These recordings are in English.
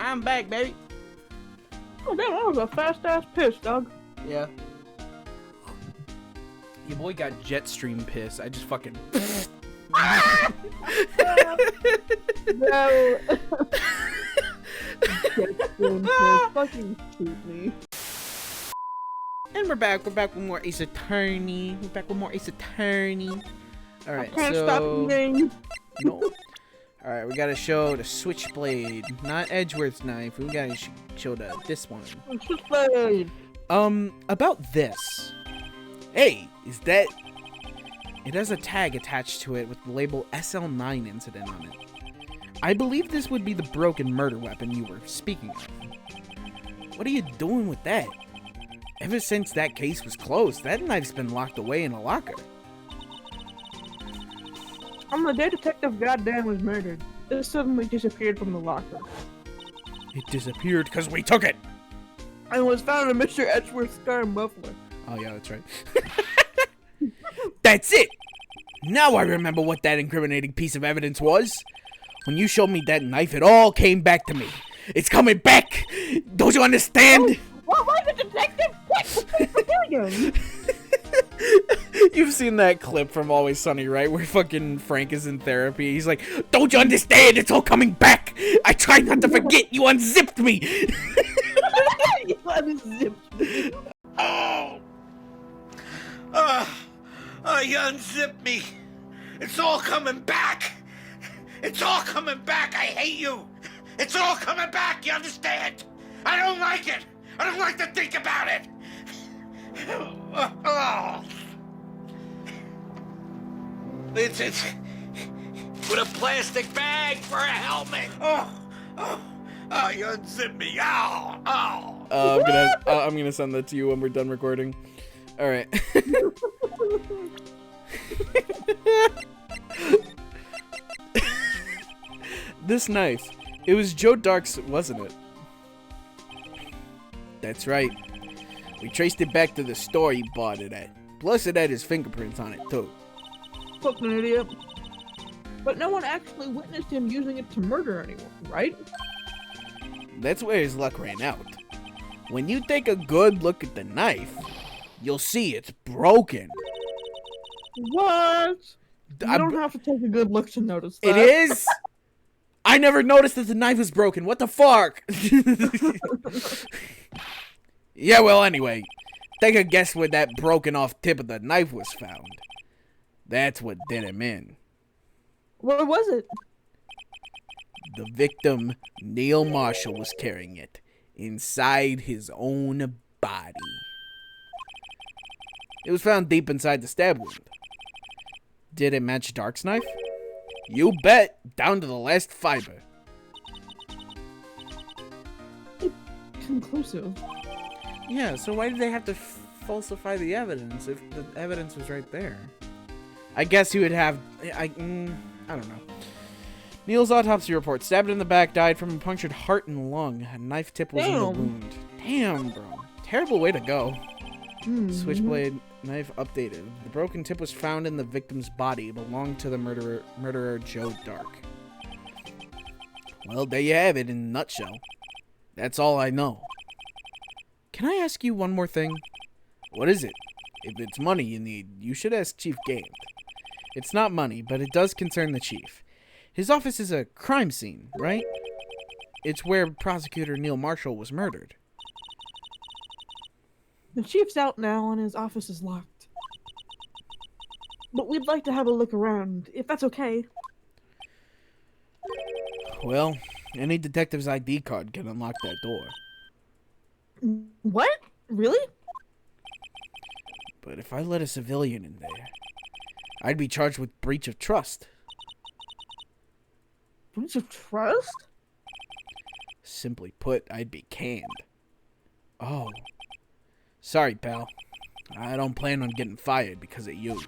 I'm back, baby. Oh, damn, that was a fast-ass piss, dog. Yeah. Your boy got jet stream piss. I just fucking... No. Fucking shoot me. And we're back. We're back with more Ace Attorney. Alright, I can't stop eating. No. Alright, we gotta show the switchblade. Not Edgeworth's knife. We gotta show this one. Switchblade. About this. Hey, is that... It has a tag attached to it with the label SL9 incident on it. I believe this would be the broken murder weapon you were speaking of. What are you doing with that? Ever since that case was closed, that knife's been locked away in a locker. On the day Detective Goddamn was murdered, it suddenly disappeared from the locker. It disappeared because we took it! And was found in Mr. Edgeworth's scar muffler. Oh yeah, that's right. That's it! Now I remember what that incriminating piece of evidence was. When you showed me that knife, it all came back to me. It's coming back! Don't you understand? What was it, Detective? What are you doing? You've seen that clip from Always Sunny, right? Where fucking Frank is in therapy. He's like, don't you understand? It's all coming back! I tried not to forget! You unzipped me! You unzipped me. You unzipped me. It's all coming back. It's all coming back. I hate you. It's all coming back. You understand? I don't like it. I don't like to think about it. It's with a plastic bag for a helmet. You unzipped me. I'm gonna send that to you when we're done recording. All right. This knife, it was Joe Dark's, wasn't it? That's right. We traced it back to the store he bought it at. Plus it had his fingerprints on it too. Fucking idiot. But no one actually witnessed him using it to murder anyone, right? That's where his luck ran out. When you take a good look at the knife, you'll see it's broken. What? You don't have to take a good look to notice that. It is? I never noticed that the knife was broken. What the fuck? Yeah, well, anyway. Take a guess where that broken off tip of the knife was found. That's what did him in. Where was it? The victim, Neil Marshall, was carrying it inside his own body. It was found deep inside the stab wound. Did it match Dark's knife? You bet, down to the last fiber. Conclusive. Yeah, so why did they have to falsify the evidence if the evidence was right there? I guess he would have... I don't know. Neil's autopsy report. Stabbed in the back, died from a punctured heart and lung. A knife tip was in the wound. Damn, bro. Terrible way to go. Switchblade knife updated. The broken tip was found in the victim's body. It belonged to the murderer Joe Dark. Well, there you have it in a nutshell. That's all I know. Can I ask you one more thing? What is it? If it's money you need, you should ask Chief Gant. It's not money, but it does concern the chief. His office is a crime scene, right? It's where prosecutor Neil Marshall was murdered. The chief's out now and his office is locked. But we'd like to have a look around, if that's okay. Well, any detective's ID card can unlock that door. What? Really? But if I let a civilian in there, I'd be charged with breach of trust. Breach of trust? Simply put, I'd be canned. Oh. Sorry, pal. I don't plan on getting fired because of you.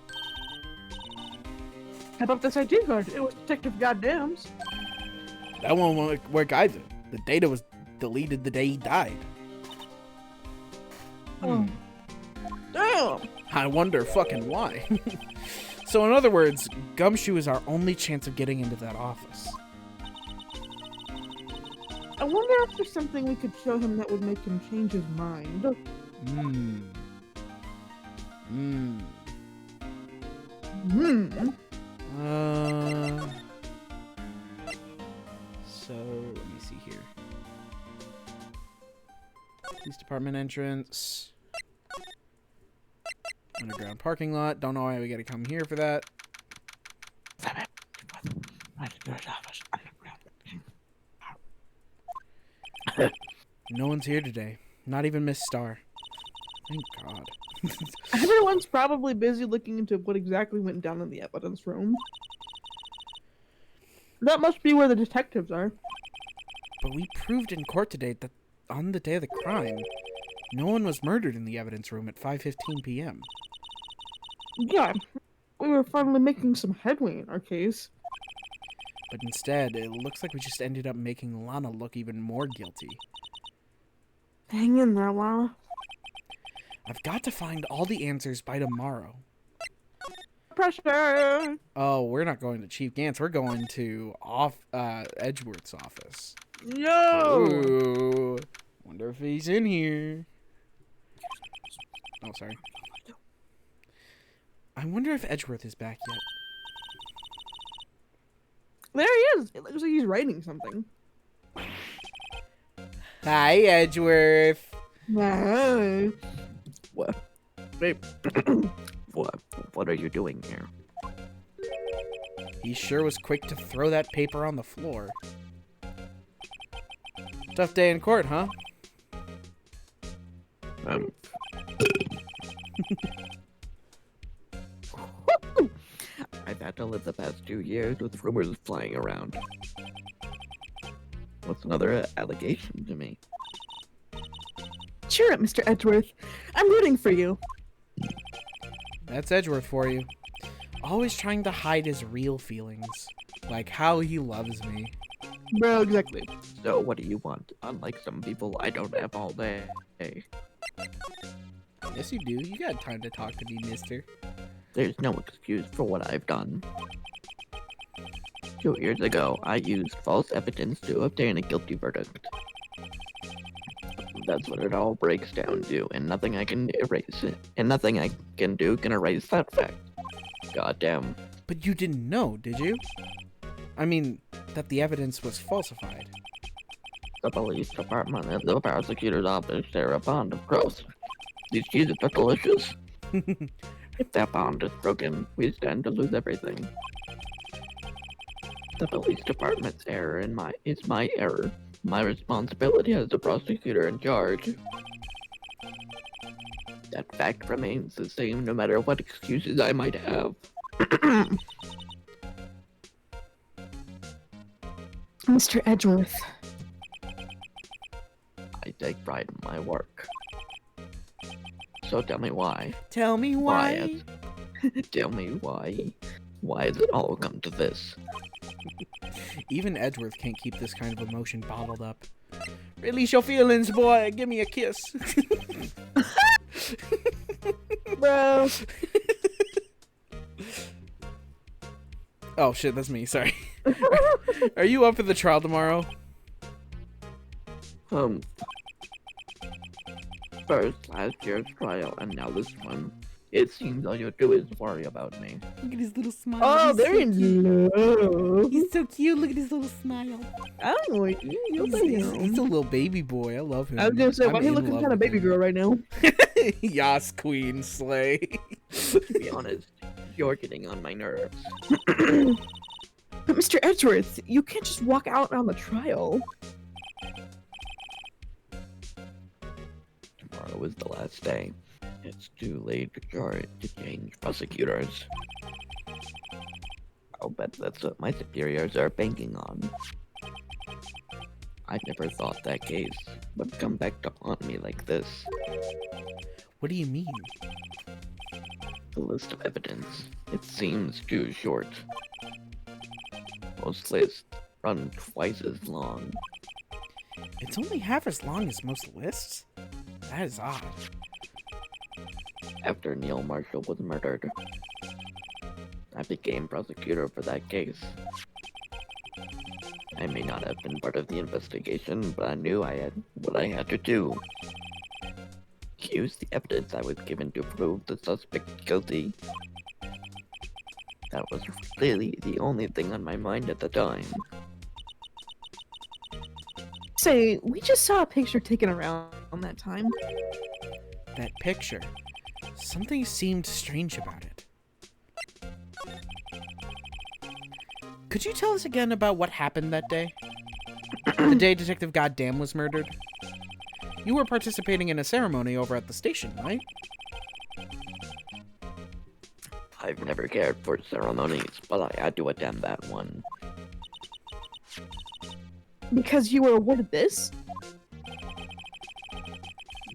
How about this ID card? It was Detective Goddamn's. That won't work either. The data was deleted the day he died. Oh. Damn! I wonder fucking why. So in other words, Gumshoe is our only chance of getting into that office. I wonder if there's something we could show him that would make him change his mind. So let me see here. Police department entrance. Underground parking lot. Don't know why we gotta come here for that. No one's here today. Not even Miss Star. Thank God. Everyone's probably busy looking into what exactly went down in the evidence room. That must be where the detectives are. But we proved in court today that on the day of the crime, no one was murdered in the evidence room at 5:15 p.m. Yeah, we were finally making some headway in our case. But instead, it looks like we just ended up making Lana look even more guilty. Hang in there, Lana. I've got to find all the answers by tomorrow. Pressure! Oh, we're not going to Chief Gant's. We're going to Edgeworth's office. No! Ooh. Wonder if he's in here. Oh, sorry. I wonder if Edgeworth is back yet. There he is! It looks like he's writing something. Hi, Edgeworth. Hey. What? Wait. What are you doing here? He sure was quick to throw that paper on the floor. Tough day in court, huh? I've had to live the past 2 years with rumors flying around. What's another allegation to me? Cheer up, Mr. Edgeworth. I'm rooting for you. That's Edgeworth for you. Always trying to hide his real feelings. Like how he loves me. Bro, exactly. So what do you want? Unlike some people, I don't have all day. Yes, you do. You got time to talk to me, mister. There's no excuse for what I've done. 2 years ago, I used false evidence to obtain a guilty verdict. That's what it all breaks down to, and nothing I can erase it. And nothing I can do can erase that fact. Goddamn. But you didn't know, did you? I mean, that the evidence was falsified. The police department and the prosecutor's office share a bond of trust. These cheeses are delicious. If that bond is broken, we stand to lose everything. The police department's error is my error. My responsibility as the prosecutor in charge. That fact remains the same no matter what excuses I might have. Mr. Edgeworth. I take pride in my work. So tell me why. Tell me why. Tell me why. Why has it all come to this? Even Edgeworth can't keep this kind of emotion bottled up. Release your feelings, boy. Give me a kiss. Bro. Oh, shit, that's me. Sorry. Are you up for the trial tomorrow? First, last year's trial, and now this one. It seems all you do is worry about me. Look at his little smile. Oh, He's they're so in cute. love. He's so cute. Look at his little smile. I don't know. He's a little baby boy. I love him. I was gonna say, why I'm are you in looking love kind of with baby him. girl right now? Yas, queen, slay. To be honest, you're getting on my nerves. But Mr. Edgeworth, you can't just walk out on the trial. Tomorrow is the last day. It's too late to change prosecutors. I'll bet that's what my superiors are banking on. I never thought that case would come back to haunt me like this. What do you mean? The list of evidence. It seems too short. Most lists run twice as long. It's only half as long as most lists? That is odd. After Neil Marshall was murdered, I became prosecutor for that case. I may not have been part of the investigation, but I knew I had what I had to do. Use the evidence I was given to prove the suspect guilty. That was really the only thing on my mind at the time. Say, we just saw a picture taken around that time. That picture. Something seemed strange about it. Could you tell us again about what happened that day? The day Detective Goddamn was murdered? You were participating in a ceremony over at the station, right? I've never cared for ceremonies, but I had to attend that one. Because you were awarded this?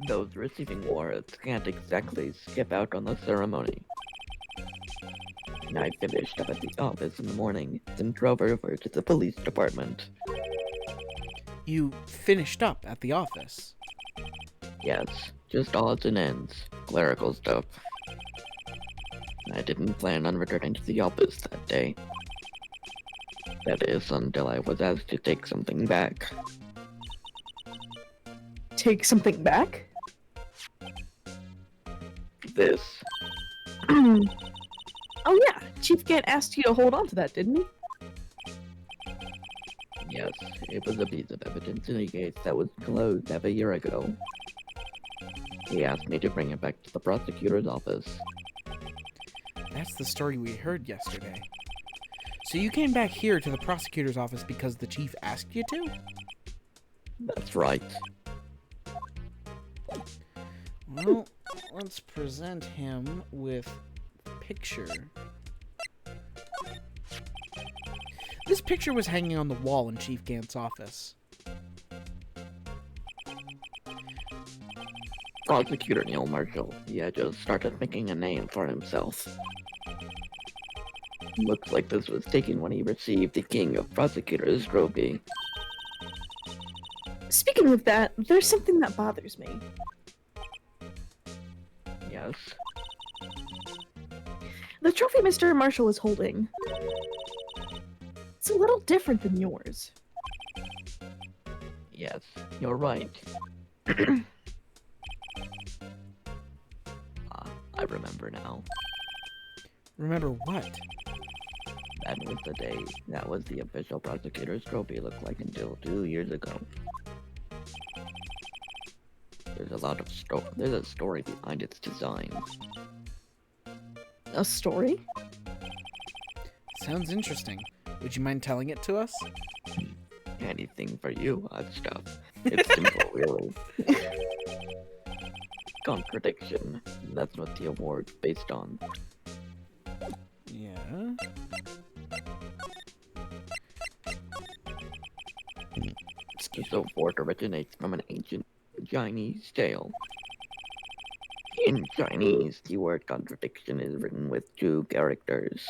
Those receiving awards can't exactly skip out on the ceremony. I finished up at the office in the morning, then drove over to the police department. You finished up at the office. Yes, just odds and ends, clerical stuff. I didn't plan on returning to the office that day. That is, until I was asked to take something back. Take something back? This. Oh yeah, Chief Gant asked you to hold on to that, didn't he? Yes, it was a piece of evidence in a case that was closed half a year ago. He asked me to bring it back to the prosecutor's office. That's the story we heard yesterday. So you came back here to the prosecutor's office because the chief asked you to? That's right. Well, let's present him with a picture. This picture was hanging on the wall in Chief Gant's office. Prosecutor Neil Marshall, he had just started making a name for himself. Looks like this was taken when he received the King of Prosecutors trophy. Speaking of that, there's something that bothers me. Yes. The trophy Mr. Marshall is holding. It's a little different than yours. Yes, you're right. I remember now. Remember what? That was the day. That was the official prosecutor's trophy looked like until 2 years ago. There's a story behind its design. A story? Sounds interesting. Would you mind telling it to us? Anything for you, odd stuff. It's simple, really. Contradiction. That's what the award's based on. Yeah. This award originates from an ancient Chinese tale. In Chinese, the word contradiction is written with 2 characters.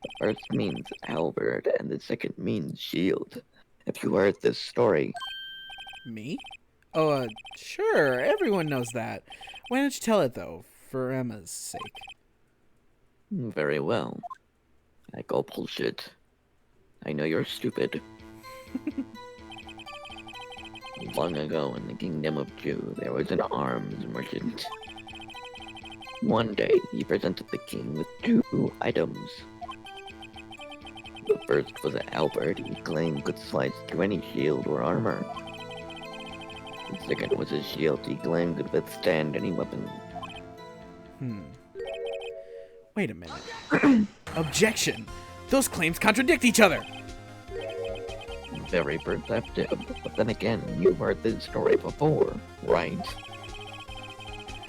The first means halberd, and the second means shield. Have you heard this story? Me? Oh, sure. Everyone knows that. Why don't you tell it, though, for Emma's sake? Very well. I call bullshit. I know you're stupid. Long ago in the kingdom of Chu, there was an arms merchant. One day, he presented the king with 2 items. The first was a halberd he claimed could slice through any shield or armor. The second was a shield he claimed could withstand any weapon. Wait a minute. Objection! Those claims contradict each other! Very perceptive, but then again, you've heard this story before, right?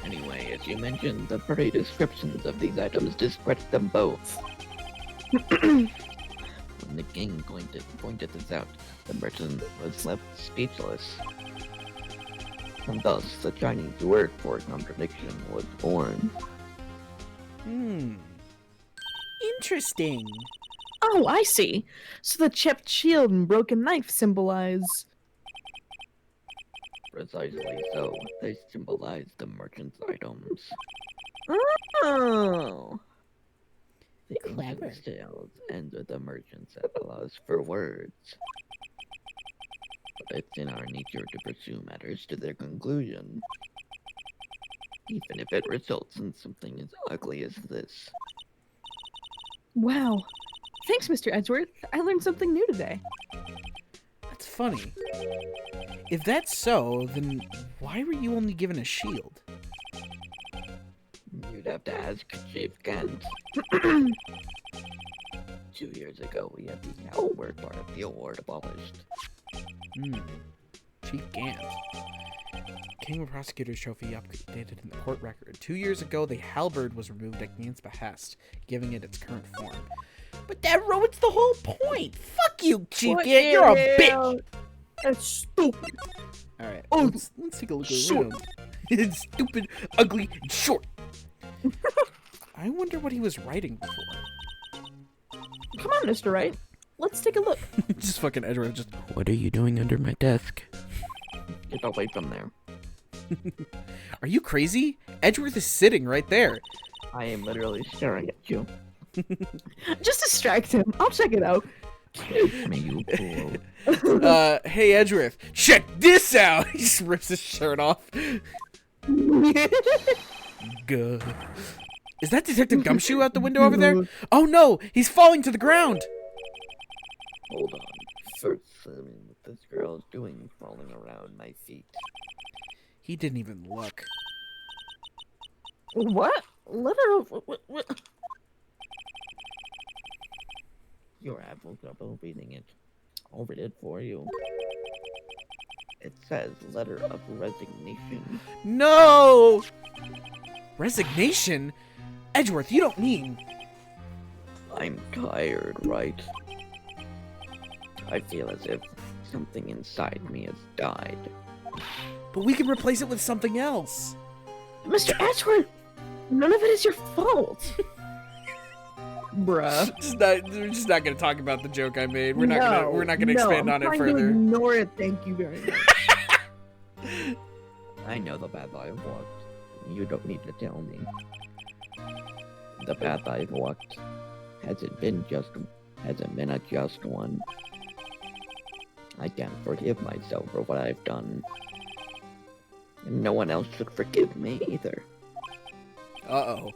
Anyway, as you mentioned, the very descriptions of these items discredit them both. When the king pointed this out, the merchant was left speechless. And thus, the Chinese word for contradiction was born. Interesting. Oh, I see. So the chipped shield and broken knife symbolize... Precisely so, they symbolize the merchant's items. Oh. The Clever. ancient tales end with emergence that allows for words. But it's in our nature to pursue matters to their conclusion, even if it results in something as ugly as this. Wow. Thanks, Mr. Edgeworth. I learned something new today. That's funny. If that's so, then why were you only given a shield? You'd have to ask Chief Kent. 2 years ago, we had the outward part of the award abolished. Chief Gant. King of Prosecutors trophy updated in the court record. 2 years ago, the halberd was removed at Gant's behest, giving it its current form. But that ruins the whole point! Fuck you, Chief Gant! You're a bitch! That's stupid. Alright, Oh, let's take a look short. around. It's stupid, ugly, and short. I wonder what he was writing before. Come on, Mr. Wright. Let's take a look. Just fucking Edgeworth, just, what are you doing under my desk? Get away from there. Are you crazy? Edgeworth is sitting right there. I am literally staring at you. Just distract him. I'll check it out. Kiss me, you fool. Hey Edgeworth, check this out! He just rips his shirt off. Good. Is that Detective Gumshoe out the window over there? Oh no, he's falling to the ground! Hold on. First, what this girl is doing falling around my feet. He didn't even look. What? Letter of... What? You're having trouble reading it. I'll read it for you. It says letter of resignation. No! Resignation? Edgeworth, you don't mean... I'm tired, right? I feel as if something inside me has died. But we can replace it with something else. Mr. Edgeworth, none of it is your fault. Bruh. We're just not gonna talk about the joke I made. We're not gonna expand on it I'm further. trying to ignore it. Thank you very much. I know the path I've walked. You don't need to tell me. The path I've walked hasn't been a just one. I can't forgive myself for what I've done. And no one else should forgive me either. Uh-oh.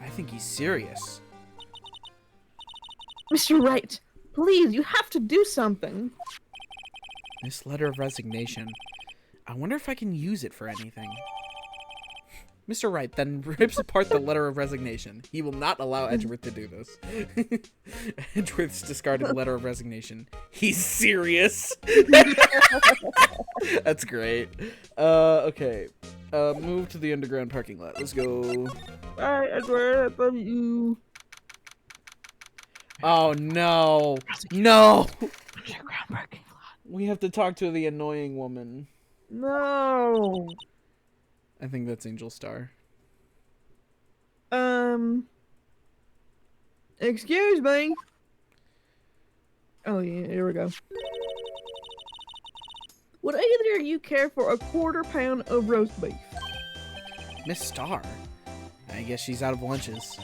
I think he's serious. Mr. Wright, please, you have to do something. This letter of resignation. I wonder if I can use it for anything. Mr. Wright then rips apart the letter of resignation. He will not allow Edgeworth to do this. Edgeworth's discarded letter of resignation. He's serious. That's great. Okay. Move to the underground parking lot. Let's go. Bye, Edward. I love you. Oh no. No. Underground parking lot. We have to talk to the annoying woman. No. I think that's Angel Star. Excuse me. Oh yeah, here we go. Would either of you care for a quarter-pound of roast beef? Miss Star. I guess she's out of lunches.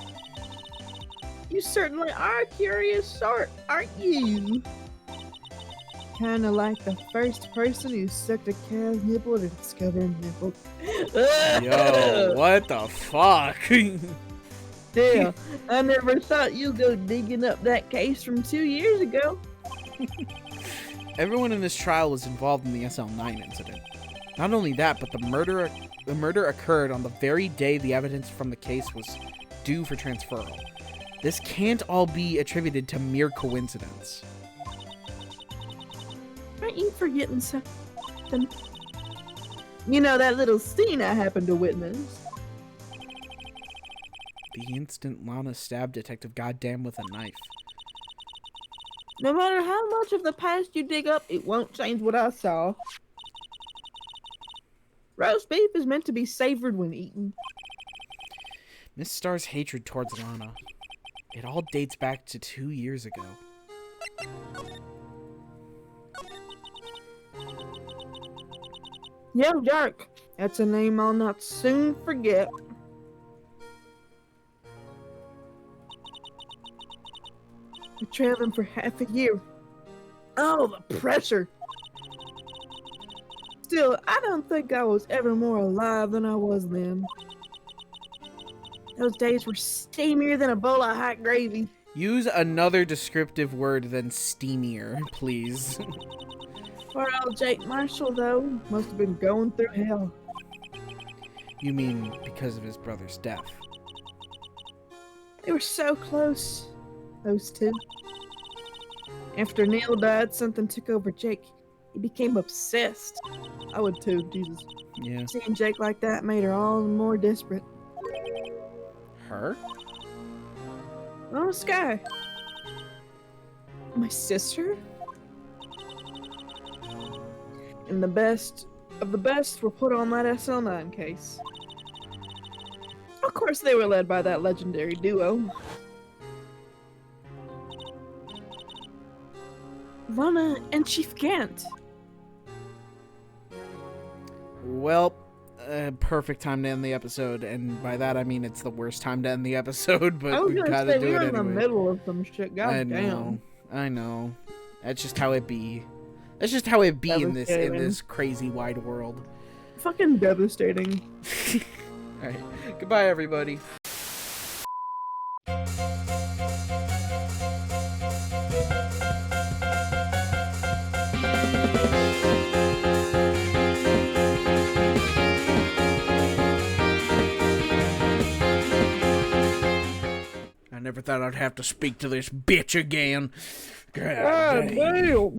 You certainly are a curious sort, aren't you? Kinda like the first person who sucked a cow's nipple to discover a nipple. Yo, what the fuck? Yeah, I never thought you'd go digging up that case from 2 years ago. Everyone in this trial was involved in the SL9 incident. Not only that, but the murder occurred on the very day the evidence from the case was due for transferal. This can't all be attributed to mere coincidence. Aren't you forgetting something? You know, that little scene I happened to witness. The instant Lana stabbed Detective Goddamn with a knife. No matter how much of the past you dig up, it won't change what I saw. Roast beef is meant to be savored when eaten. Miss Star's hatred towards Lana. It all dates back to 2 years ago. Yo, Dark. That's a name I'll not soon forget. trail them for half a year. Oh, the pressure. Still, I don't think I was ever more alive than I was then. Those days were steamier than a bowl of hot gravy. Use another descriptive word than steamier, please. Poor old Jake Marshall, though, must have been going through hell. You mean because of his brother's death? They were so close, those two. After Neil died, something took over Jake. He became obsessed. I would too, Jesus. Yeah. Seeing Jake like that made her all the more desperate. Her? Oh, Sky. My sister? And the best of the best were put on that SL9 case. Of course, they were led by that legendary duo. Lana and Chief Gant. Well, perfect time to end the episode, and by that I mean it's the worst time to end the episode, but I was we gonna gotta say do we it were in the anyway. middle of some shit. God I damn. know, I know. That's just how it be. That's just how it be in Devastating. this crazy wide world. Fucking devastating. All right, goodbye, everybody. I never thought I'd have to speak to this bitch again. God God dang. damn.